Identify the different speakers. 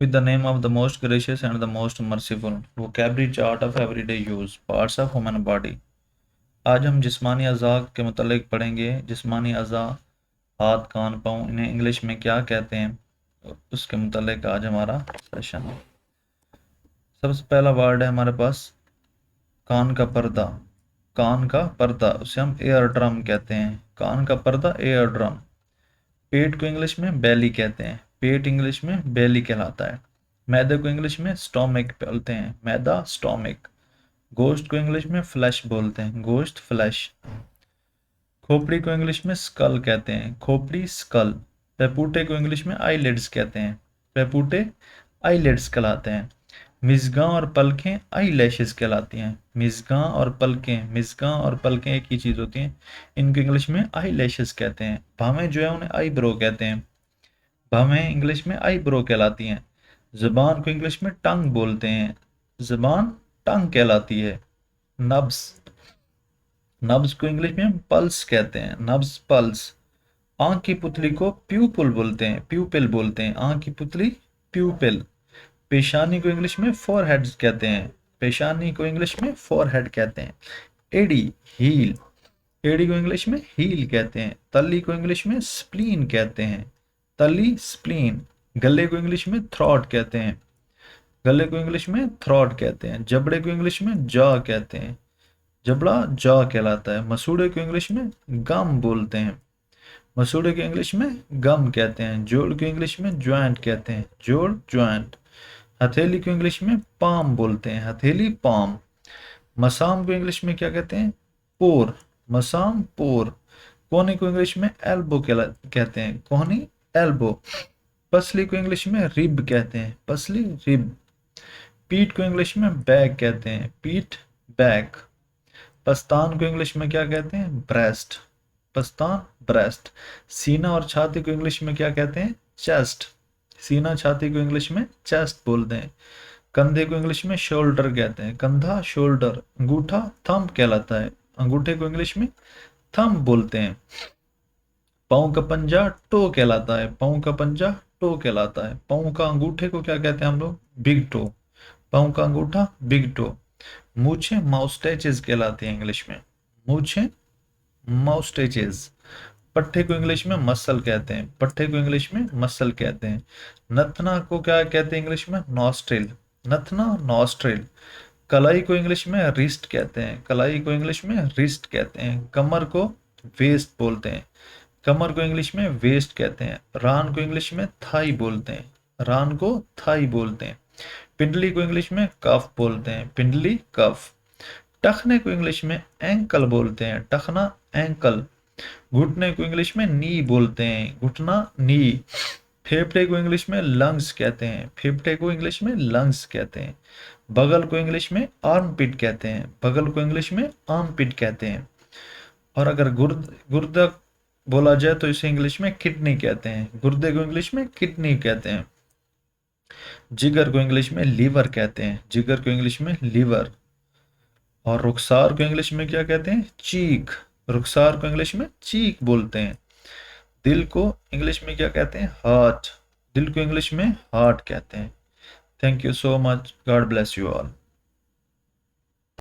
Speaker 1: with the name of the most gracious and the most merciful. Vocabulary chart of everyday use. Parts of human body. आज हम जिस्मानी अज़ा के मुतालिक पढ़ेंगे। जिस्मानी अज़ा, हाथ, कान, पाँव, इन्हें इंग्लिश में क्या कहते हैं, उसके मुतालिक आज हमारा सेशन है। सबसे पहला वर्ड है हमारे पास कान का पर्दा। कान का पर्दा, उसे हम एयर ड्रम कहते हैं। कान का पर्दा, एयर ड्रम। पेट को इंग्लिश में बेली कहते हैं। पेट इंग्लिश में बेली कहलाता है। मैदे को इंग्लिश में स्टोमिक बोलते हैं। मैदा, स्टोमिक। गोश्त को इंग्लिश में फ्लैश बोलते हैं। गोश्त, फ्लैश। खोपड़ी को इंग्लिश में स्कल कहते हैं। खोपड़ी, स्कल। पेपूटे को इंग्लिश में आईलिड्स कहते हैं। पेपूटे, आईलिड्स कहलाते हैं। मिज़गां और पलकें आई लैशेस कहलाती हैं। मिज़गां और पलकें, मिज़गां और पलकें एक ही चीज़ होती हैं। इनको इंग्लिश में आई लैशेस कहते हैं। भवें जो है उन्हें आई ब्रो कहते हैं। भवें इंग्लिश में आई ब्रो कहलाती हैं। ज़ुबान को इंग्लिश में टंग बोलते हैं। ज़ुबान टंग कहलाती है। नब्स, नब्स को इंग्लिश में पल्स कहते हैं। नब्स, पल्स। आंख की पुतली को प्यूपल बोलते हैं। प्यूपिल बोलते हैं। आंख की पुतली, प्यूपिल। पेशानी को इंग्लिश में फोरहेड कहते हैं। पेशानी को इंग्लिश में फोरहेड कहते हैं। एडी, हील। एडी को इंग्लिश में हील कहते हैं। तली को इंग्लिश में स्प्लीन कहते हैं। तली, स्प्लीन। गले को इंग्लिश में थ्रॉट कहते हैं। गले को इंग्लिश में थ्रॉट कहते हैं। जबड़े को इंग्लिश में जॉ कहते हैं। जबड़ा जॉ कहलाता है। मसूड़े को इंग्लिश में गम बोलते हैं। मसूड़े को इंग्लिश में गम कहते हैं। जोड़ को इंग्लिश में ज्वाइंट कहते हैं। जोड़, ज्वाइंट। हथेली को इंग्लिश में पाम बोलते हैं। हथेली, पाम। मसाम को इंग्लिश में क्या कहते हैं? पोर। मसाम, पोर। कोहनी को इंग्लिश में एल्बो कहते हैं। कोहनी, एल्बो। पसली को इंग्लिश में रिब कहते हैं। पसली, रिब। पीठ को इंग्लिश में बैक कहते हैं। पीठ, बैक। पस्तान को इंग्लिश में क्या कहते हैं? ब्रेस्ट। पस्तान, ब्रेस्ट। सीना और छाती को इंग्लिश में क्या कहते हैं? चेस्ट। सीना, छाती को इंग्लिश में चेस्ट बोलते हैं। कंधे को इंग्लिश में शोल्डर कहते हैं। कंधा, शोल्डर। अंगूठा, थंब कहलाता है। अंगूठे को इंग्लिश में थंब बोलते हैं। पाँव का पंजा टो कहलाता है। पाँव का पंजा टो कहलाता है। पाँव का अंगूठे को क्या कहते हैं हम लोग? Big toe. पाँव का अंगूठा, बिग टो। मूछें माउस्टेचेस कहलाती हैं इंग्लिश में। मूछें, माउस्टेचेस। पट्टे को इंग्लिश में मसल कहते हैं। पट्टे को इंग्लिश में मसल कहते हैं। नथना को क्या कहते हैं इंग्लिश में? नॉस्ट्रिल। नथना, नॉस्ट्रिल। कलाई को इंग्लिश में रिस्ट कहते हैं। कलाई को इंग्लिश में रिस्ट कहते हैं। कमर को वेस्ट बोलते हैं। कमर को इंग्लिश में वेस्ट कहते हैं। रान को इंग्लिश में थाई बोलते हैं। रान को थाई बोलते हैं। पिंडली को इंग्लिश में कफ बोलते हैं। पिंडली, कफ। टखने को इंग्लिश में एंकल बोलते हैं। टखना, एंकल। घुटने को इंग्लिश में नी बोलते हैं। घुटना, नी। फेफड़े को इंग्लिश में लंग्स कहते हैं। फेफड़े को इंग्लिश में लंग्स कहते हैं। बगल को इंग्लिश में आर्म पिट कहते हैं। बगल को इंग्लिश में आर्म पिट कहते हैं। और अगर गुर्दा बोला जाए तो इसे इंग्लिश में किडनी कहते हैं। गुर्दे को इंग्लिश में किडनी कहते हैं। जिगर को इंग्लिश में लीवर कहते हैं। जिगर को इंग्लिश में लीवर। और रुखसार को इंग्लिश में क्या कहते हैं? चीक। रुखसार को इंग्लिश में चीक बोलते हैं। दिल को इंग्लिश में क्या कहते हैं? हार्ट। दिल को इंग्लिश में हार्ट कहते हैं। Thank you so much. God bless you all.